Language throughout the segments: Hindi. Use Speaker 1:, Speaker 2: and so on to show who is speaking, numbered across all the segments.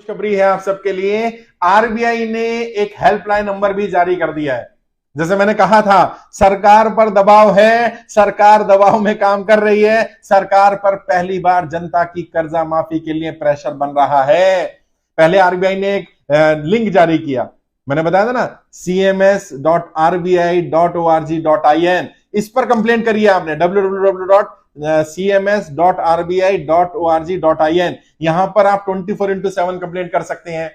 Speaker 1: खुशखबरी है आप सबके लिए। आरबीआई ने एक हेल्पलाइन नंबर भी जारी कर दिया है। जैसे मैंने कहा था, सरकार पर दबाव है, सरकार दबाव में काम कर रही है, सरकार पर पहली बार जनता की कर्जा माफी के लिए प्रेशर बन रहा है। पहले आरबीआई ने एक लिंक जारी किया, मैंने बताया था ना, cms.rbi.org.in। इस पर कंप्लेंट करिए आपने, www.cms.rbi.org.in। यहां पर आप 24/7 कंप्लेंट कर सकते हैं।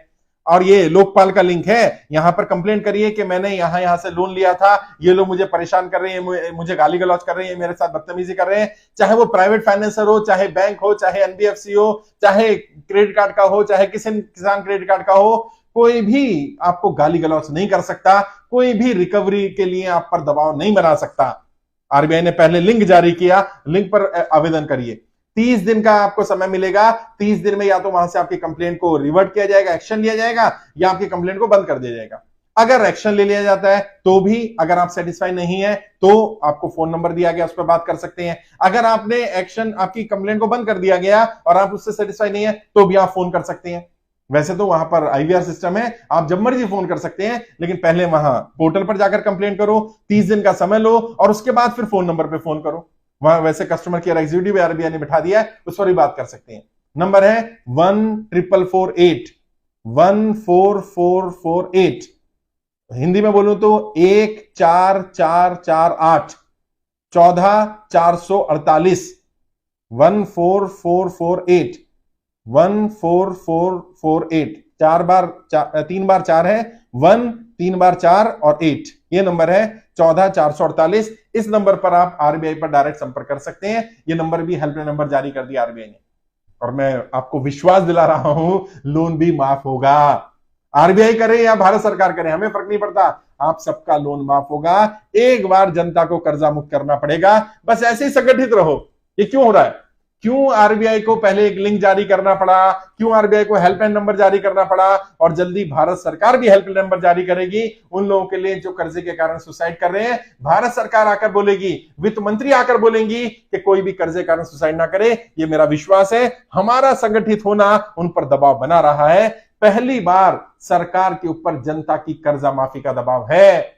Speaker 1: और ये लोकपाल का लिंक है, यहां पर कंप्लेंट करिए कि मैंने यहां से लोन लिया था, ये लोग मुझे परेशान कर रहे हैं, मुझे गाली गलौज कर रहे हैं, मेरे साथ बदतमीजी कर रहे हैं। चाहे वो प्राइवेट फाइनेंसर हो, चाहे बैंक हो, चाहे एनबीएफसी हो, चाहे क्रेडिट कार्ड का हो, चाहे किसान क्रेडिट कार्ड का हो, कोई भी आपको गाली गलौज नहीं कर सकता, कोई भी रिकवरी के लिए आप पर दबाव नहीं बना सकता। आरबीआई ने पहले लिंक जारी किया, लिंक पर आवेदन करिए। 30 दिन का आपको समय मिलेगा। 30 दिन में या तो वहां से आपकी कंप्लेंट को रिवर्ट किया जाएगा, एक्शन लिया जाएगा, या आपकी कंप्लेंट को बंद कर दिया जाएगा। अगर एक्शन ले लिया जाता है तो भी, अगर आप सेटिस्फाई नहीं है तो आपको फोन नंबर दिया गया, उस पर बात कर सकते हैं। अगर आपने एक्शन, आपकी कंप्लेंट को बंद कर दिया गया और आप उससे सेटिस्फाई नहीं है तो भी आप फोन कर सकते हैं। वैसे तो वहां पर आईवीआर सिस्टम है, आप जब मर्जी फोन कर सकते हैं, लेकिन पहले वहां पोर्टल पर जाकर कंप्लेंट करो, 30 दिन का समय लो और उसके बाद फिर फोन नंबर पे फोन करो। वहां वैसे कस्टमर केयर एग्जीक्यूटिव आरबीआई ने बिठा दिया है, उस पर भी बात कर सकते हैं। नंबर है 14448 14448। हिंदी में बोलूं तो 14448 14448 14448 14448। 3 बार 4 है, 1 3 बार 4 और 8, ये नंबर है 14448। इस नंबर पर आप आरबीआई पर डायरेक्ट संपर्क कर सकते हैं। ये नंबर भी हेल्पलाइन नंबर जारी कर दिया आरबीआई ने, और मैं आपको विश्वास दिला रहा हूं, लोन भी माफ होगा। आरबीआई करे या भारत सरकार करे, हमें फर्क नहीं पड़ता, आप सबका लोन माफ होगा। एक बार जनता को कर्जा मुक्त करना पड़ेगा, बस ऐसे ही संगठित रहो। ये क्यों हो रहा है? क्यों आरबीआई को पहले एक लिंक जारी करना पड़ा? क्यों आरबीआई को हेल्पलाइन नंबर जारी करना पड़ा? और जल्दी भारत सरकार भी हेल्पलाइन नंबर जारी करेगी उन लोगों के लिए जो कर्जे के कारण सुसाइड कर रहे हैं। भारत सरकार आकर बोलेगी, वित्त मंत्री आकर बोलेंगी कि कोई भी कर्जे के कारण सुसाइड ना करे। ये मेरा विश्वास है, हमारा संगठित होना उन पर दबाव बना रहा है। पहली बार सरकार के ऊपर जनता की कर्जा माफी का दबाव है।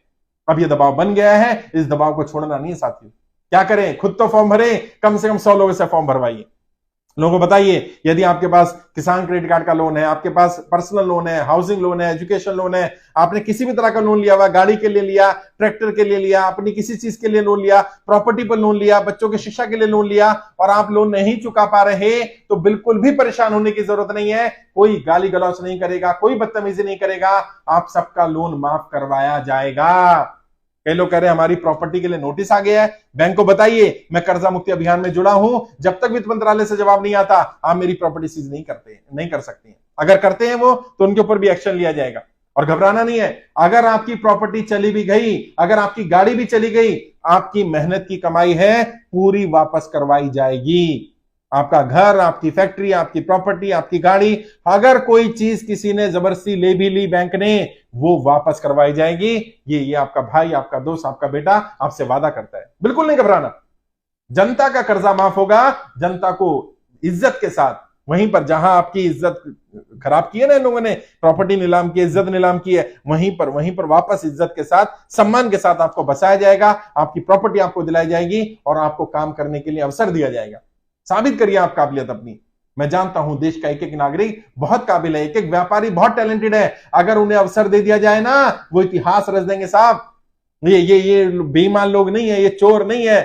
Speaker 1: अब यह दबाव बन गया है, इस दबाव को छोड़ना नहीं है साथियों। क्या करें? खुद तो फॉर्म भरें, कम से कम 100 लोगों से फॉर्म भरवाइए। लोगों को बताइए, यदि आपके पास किसान क्रेडिट कार्ड का लोन है, आपके पास पर्सनल लोन है, हाउसिंग लोन है, एजुकेशन लोन है, आपने किसी भी तरह का लोन लिया हुआ, गाड़ी के लिए लिया, ट्रैक्टर के लिए लिया, अपनी किसी चीज के लिए लोन लिया, प्रॉपर्टी पर लोन लिया, बच्चों की शिक्षा के लिए लोन लिया, और आप लोन नहीं चुका पा रहे, तो बिल्कुल भी परेशान होने की जरूरत नहीं है। कोई गाली गलौज नहीं करेगा, कोई बदतमीजी नहीं करेगा, आप सबका लोन माफ करवाया जाएगा। कई लोग कह रहे हैं हमारी प्रॉपर्टी के लिए नोटिस आ गया है, बैंक को बताइए मैं कर्जा मुक्ति अभियान में जुड़ा हूं, जब तक वित्त मंत्रालय से जवाब नहीं आता आप मेरी प्रॉपर्टी सीज नहीं कर सकते हैं। अगर करते हैं वो, तो उनके ऊपर भी एक्शन लिया जाएगा। और घबराना नहीं है, अगर आपकी प्रॉपर्टी चली भी गई, अगर आपकी गाड़ी भी चली गई, आपकी मेहनत की कमाई है, पूरी वापस करवाई जाएगी। आपका घर, आपकी फैक्ट्री, आपकी प्रॉपर्टी, आपकी गाड़ी, अगर कोई चीज किसी ने जबरदस्ती ले भी ली बैंक ने, वो वापस करवाई जाएगी। ये आपका भाई, आपका दोस्त, आपका बेटा आपसे वादा करता है। बिल्कुल नहीं घबराना, जनता का कर्जा माफ होगा, जनता को इज्जत के साथ, वहीं पर जहां आपकी इज्जत खराब की है ना इन लोगों ने, प्रॉपर्टी नीलाम की, इज्जत नीलाम की है, वहीं पर वापस इज्जत के साथ, सम्मान के साथ आपको बसाया जाएगा, आपकी प्रॉपर्टी आपको दिलाई जाएगी और आपको काम करने के लिए अवसर दिया जाएगा। साबित करिए आप काबिलियत अपनी। मैं जानता हूं देश का एक एक नागरिक बहुत काबिल है, एक एक व्यापारी बहुत टैलेंटेड है। अगर उन्हें अवसर दे दिया जाए ना, वो इतिहास रच देंगे साहब। ये बेईमान लोग नहीं है, ये चोर नहीं है,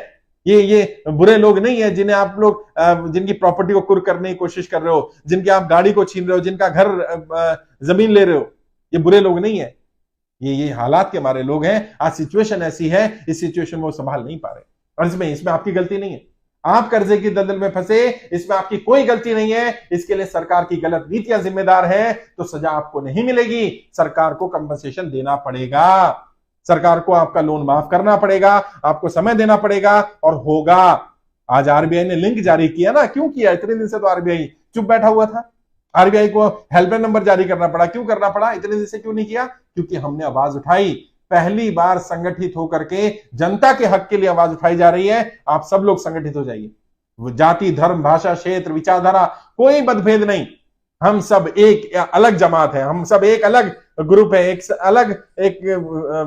Speaker 1: ये बुरे लोग नहीं है जिन्हें आप लोग जिनकी प्रॉपर्टी को कुर्क करने की कोशिश कर रहे हो, जिनकी आप गाड़ी को छीन रहे हो, जिनका घर जमीन ले रहे हो, ये बुरे लोग नहीं है। ये हालात के मारे लोग हैं। आज सिचुएशन ऐसी है, इस सिचुएशन में वो संभाल नहीं पा रहे, और इसमें आपकी गलती नहीं है। आप कर्जे की दलदल में फंसे, इसमें आपकी कोई गलती नहीं है। इसके लिए सरकार की गलत नीतियां जिम्मेदार है, तो सजा आपको नहीं मिलेगी, सरकार को कंपनसेशन देना पड़ेगा, सरकार को आपका लोन माफ करना पड़ेगा, आपको समय देना पड़ेगा, और होगा। आज आरबीआई ने लिंक जारी किया ना, क्यों किया? इतने दिन से तो आरबीआई चुप बैठा हुआ था। आरबीआई को हेल्पलाइन नंबर जारी करना पड़ा। क्यों करना पड़ा? इतने दिन से क्यों नहीं किया? क्योंकि हमने आवाज उठाई। पहली बार संगठित होकर के जनता के हक के लिए आवाज उठाई जा रही है। आप सब लोग संगठित हो जाइए। जाति, धर्म, भाषा, क्षेत्र, विचारधारा, कोई मतभेद नहीं। हम सब एक अलग जमात है, हम सब एक अलग ग्रुप है, एक अलग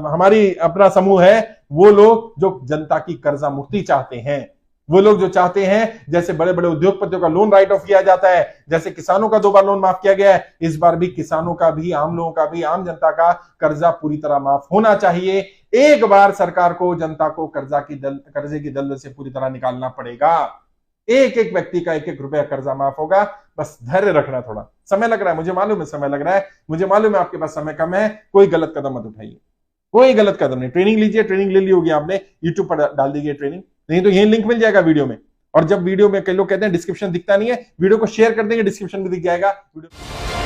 Speaker 1: हमारी अपना समूह है। वो लोग जो जनता की कर्जा मुक्ति चाहते हैं, वो लोग जो चाहते हैं जैसे बड़े बड़े उद्योगपतियों का लोन राइट ऑफ किया जाता है, जैसे किसानों का 2 बार लोन माफ किया गया है, इस बार भी किसानों का भी, आम लोगों का भी, आम जनता का कर्जा पूरी तरह माफ होना चाहिए। एक बार सरकार को जनता को कर्जे की दलदल से पूरी तरह निकालना पड़ेगा। एक एक व्यक्ति का 1-1 रुपया कर्जा माफ होगा। बस धैर्य रखना, थोड़ा समय लग रहा है, मुझे मालूम है समय लग रहा है, मुझे मालूम है आपके पास समय कम है। कोई गलत कदम मत उठाइए, कोई गलत कदम नहीं। ट्रेनिंग लीजिए, ट्रेनिंग ले ली होगी आपने, यूट्यूब पर डाल दीजिए ट्रेनिंग, नहीं तो यही लिंक मिल जाएगा वीडियो में। और जब वीडियो में कई लोग कहते हैं डिस्क्रिप्शन दिखता नहीं है, वीडियो को शेयर कर देंगे, डिस्क्रिप्शन में दिख जाएगा वीडियो।